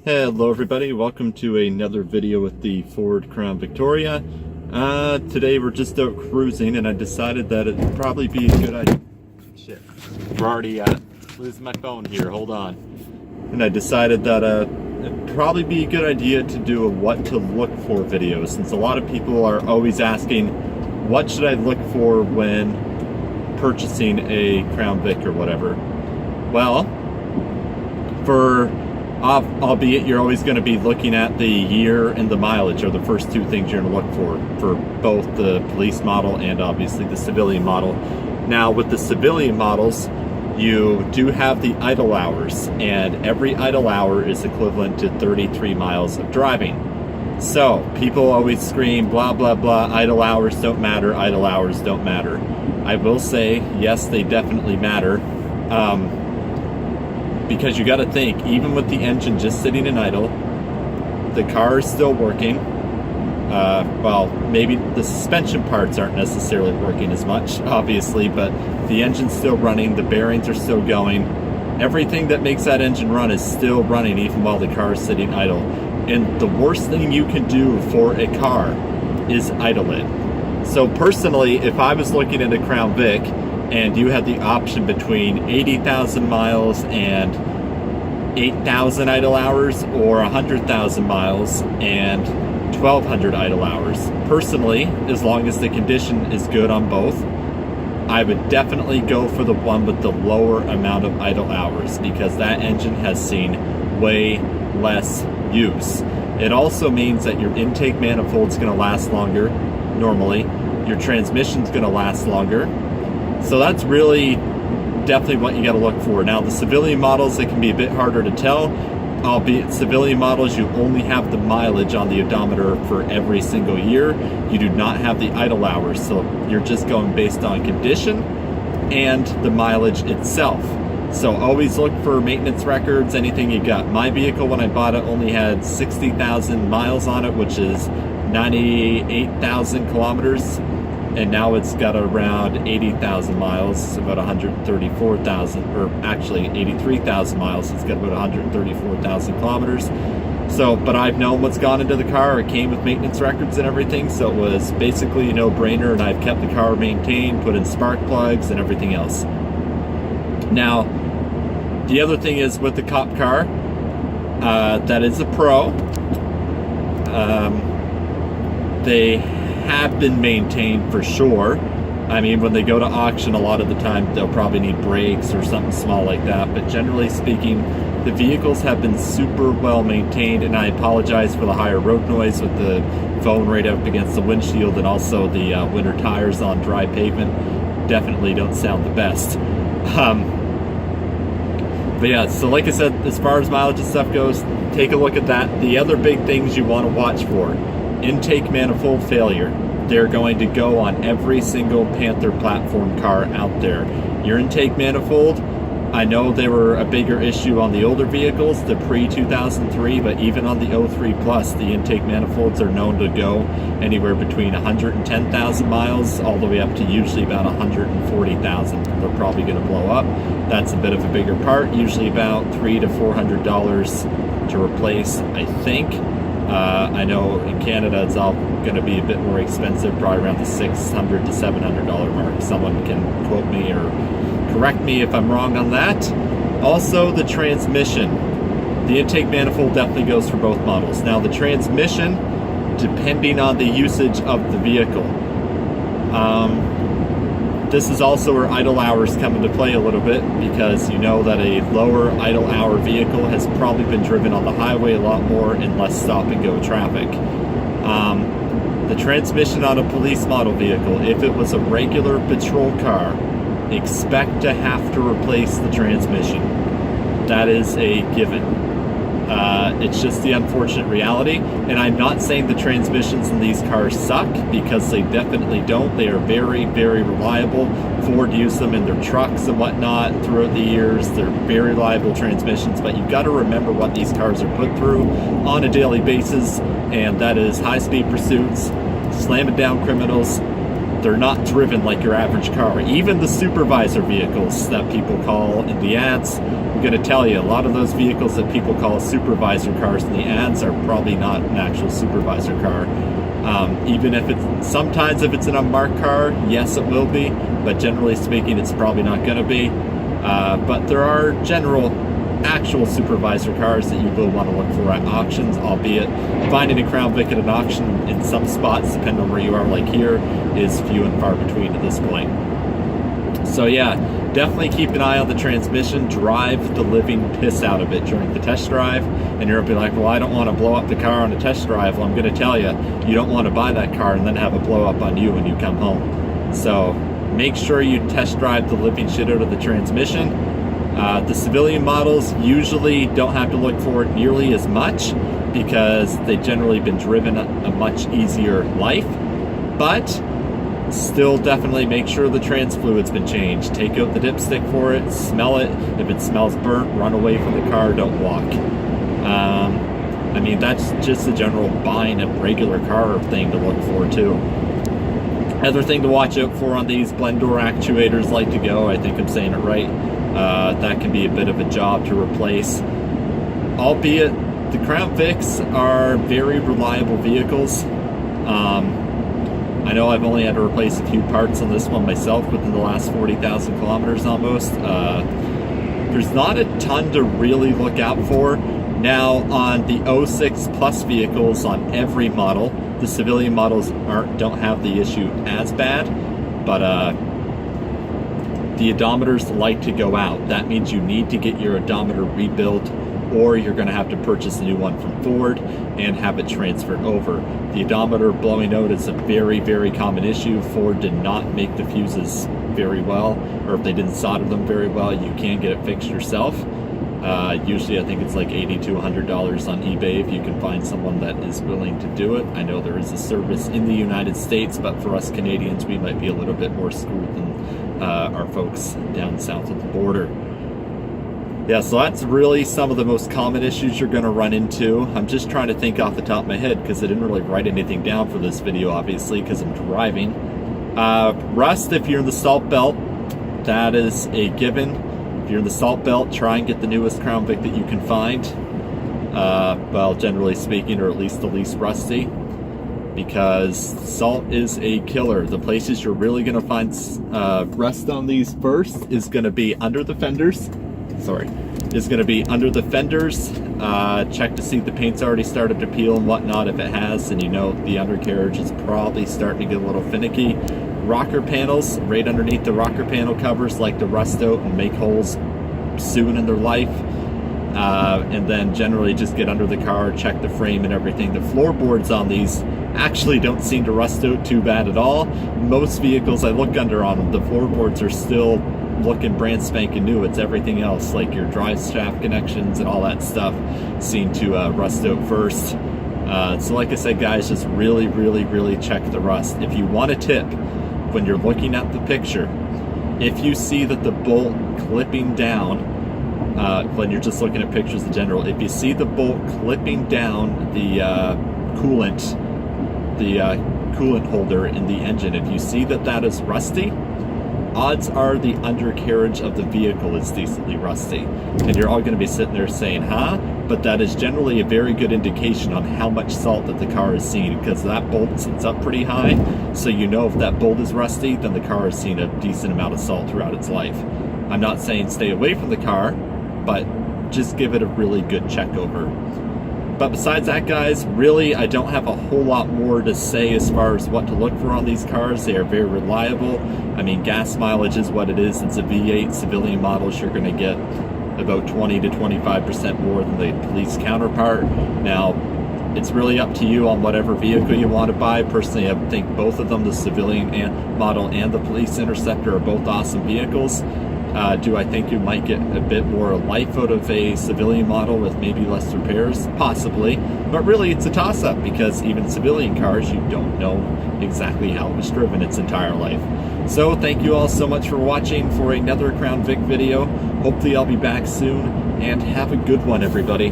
Hello everybody, welcome to another video with the Ford Crown Victoria. Today we're just out cruising and I decided that it'd probably be a good idea. Shit, we're already losing my phone here, hold on. And I decided that it'd probably be a good idea to do a what to look for video, since a lot of people are always asking what should I look for when purchasing a Crown Vic or whatever. Well, albeit you're always going to be looking at the year and the mileage are the first two things you're going to look for both the police model and obviously the civilian model. Now with the civilian models, you do have the idle hours, and every idle hour is equivalent to 33 miles of driving. So people always scream blah blah blah, idle hours don't matter, idle hours don't matter. I will say yes, they definitely matter. Because you got to think, even with the engine just sitting in idle, the car is still working. Well, maybe the suspension parts aren't necessarily working as much, obviously, but the engine's still running, the bearings are still going. Everything that makes that engine run is still running even while the car is sitting idle. And the worst thing you can do for a car is idle it. So personally, if I was looking at a Crown Vic, and you had the option between 80,000 miles and 8,000 idle hours, or 100,000 miles and 1,200 idle hours. Personally, as long as the condition is good on both, I would definitely go for the one with the lower amount of idle hours, because that engine has seen way less use. It also means that your intake manifold's going to last longer normally, your transmission's going to last longer. So that's really definitely what you got to look for. Now the civilian models, it can be a bit harder to tell, albeit civilian models you only have the mileage on the odometer for every single year. You do not have the idle hours, so you're just going based on condition and the mileage itself. So always look for maintenance records, anything you got. My vehicle when I bought it only had 60,000 miles on it, which is 98,000 kilometers. And now it's got around 80,000 miles, about 134,000, or actually 83,000 miles. It's got about 134,000 kilometers. So, but I've known what's gone into the car. It came with maintenance records and everything, so it was basically a no-brainer, and I've kept the car maintained, put in spark plugs and everything else. Now, the other thing is with the cop car, that is a Pro. They have been maintained for sure. I mean, when they go to auction, a lot of the time they'll probably need brakes or something small like that, but generally speaking, the vehicles have been super well maintained, and I apologize for the higher road noise with the phone right up against the windshield, and also the winter tires on dry pavement definitely don't sound the best. But yeah, so like I said, as far as mileage and stuff goes, take a look at that. The other big things you want to watch for: intake manifold failure. They're going to go on every single Panther platform car out there. Your intake manifold, I know they were a bigger issue on the older vehicles, the pre-2003, but even on the 03 Plus, the intake manifolds are known to go anywhere between 110,000 miles all the way up to usually about 140,000. They're probably going to blow up. That's a bit of a bigger part, usually about $300 to $400 to replace, I think. I know in Canada it's all going to be a bit more expensive, probably around the $600 to $700 mark. Someone can quote me or correct me if I'm wrong on that. Also, the transmission. The intake manifold definitely goes for both models. Now the transmission, depending on the usage of the vehicle. This is also where idle hours come into play a little bit, because you know that a lower idle hour vehicle has probably been driven on the highway a lot more in less stop and go traffic. The transmission on a police model vehicle, if it was a regular patrol car, expect to have to replace the transmission. That is a given. It's just the unfortunate reality, and I'm not saying the transmissions in these cars suck, because they definitely don't. They are very, very reliable. Ford used them in their trucks and whatnot throughout the years. They're very reliable transmissions, but you've got to remember what these cars are put through on a daily basis, and that is high-speed pursuits, slamming down criminals. They're not driven like your average car. Even the supervisor vehicles that people call in the ads, I'm going to tell you, a lot of those vehicles that people call supervisor cars in the ads are probably not an actual supervisor car. Even if sometimes if it's an unmarked car, yes it will be, but generally speaking it's probably not going to be. But there are actual supervisor cars that you will want to look for at auctions, albeit finding a Crown Vic at an auction in some spots, depending on where you are, like here, is few and far between at this point. So yeah, definitely keep an eye on the transmission. Drive the living piss out of it during the test drive. And you'll be like, well, I don't want to blow up the car on a test drive. Well, I'm going to tell you, you don't want to buy that car and then have it blow up on you when you come home. So make sure you test drive the living shit out of the transmission. The civilian models usually don't have to look for it nearly as much because they've generally been driven a much easier life. But still definitely make sure the trans fluid's been changed. Take out the dipstick for it, smell it. If it smells burnt, run away from the car, don't walk. I mean, that's just a general buying a regular car thing to look for too. Other thing to watch out for on these blend door actuators like to go, I think I'm saying it right, that can be a bit of a job to replace. Albeit, the Crown Vics are very reliable vehicles. I know I've only had to replace a few parts on this one myself within the last 40,000 kilometers almost. There's not a ton to really look out for. Now on the 06 Plus vehicles on every model, the civilian models don't have the issue as bad, but the odometers like to go out. That means you need to get your odometer rebuilt, or you're going to have to purchase a new one from Ford and have it transferred over. The odometer blowing out is a very, very common issue. Ford did not make the fuses very well, or if they didn't solder them very well, you can get it fixed yourself. Usually I think it's like $80 to $100 on eBay if you can find someone that is willing to do it. I know there is a service in the United States, but for us Canadians, we might be a little bit more screwed than our folks down south of the border. Yeah, so that's really some of the most common issues you're going to run into. I'm just trying to think off the top of my head because I didn't really write anything down for this video, obviously, because I'm driving. Rust, if you're in the Salt Belt, that is a given. If you're in the Salt Belt, try and get the newest Crown Vic that you can find. Well, generally speaking, or at least the least rusty, because salt is a killer. The places you're really going to find rust on these first is going to be under the fenders. Is going to be under the fenders. Check to see if the paint's already started to peel and whatnot. If it has, then you know the undercarriage is probably starting to get a little finicky. Rocker panels, right underneath the rocker panel covers, like to rust out and make holes soon in their life. And then generally just get under the car, check the frame and everything. The floorboards on these actually don't seem to rust out too bad at all. Most vehicles I look under on them, the floorboards are still looking brand spanking new. It's everything else, like your drive shaft connections and all that stuff, seem to rust out first. So like I said, guys, just really, really, really check the rust. If you want a tip, when you're looking at the picture, if you see that the bolt clipping down, when you're just looking at pictures in general, if you see the bolt clipping down the coolant holder in the engine, if you see that that is rusty, odds are the undercarriage of the vehicle is decently rusty. And you're all going to be sitting there saying, huh? But that is generally a very good indication on how much salt that the car has seen, because that bolt sits up pretty high. So you know if that bolt is rusty, then the car has seen a decent amount of salt throughout its life. I'm not saying stay away from the car, but just give it a really good check over. But besides that, guys, really, I don't have a whole lot more to say as far as what to look for on these cars. They are very reliable. I mean, gas mileage is what it is. It's a V8 civilian models. You're going to get about 20 to 25% more than the police counterpart. Now, it's really up to you on whatever vehicle you want to buy. Personally, I think both of them, the civilian model and the police Interceptor, are both awesome vehicles. Do I think you might get a bit more life out of a civilian model with maybe less repairs? Possibly. But really, it's a toss-up, because even civilian cars, you don't know exactly how it was driven its entire life. So thank you all so much for watching for another Crown Vic video. Hopefully I'll be back soon, and have a good one, everybody.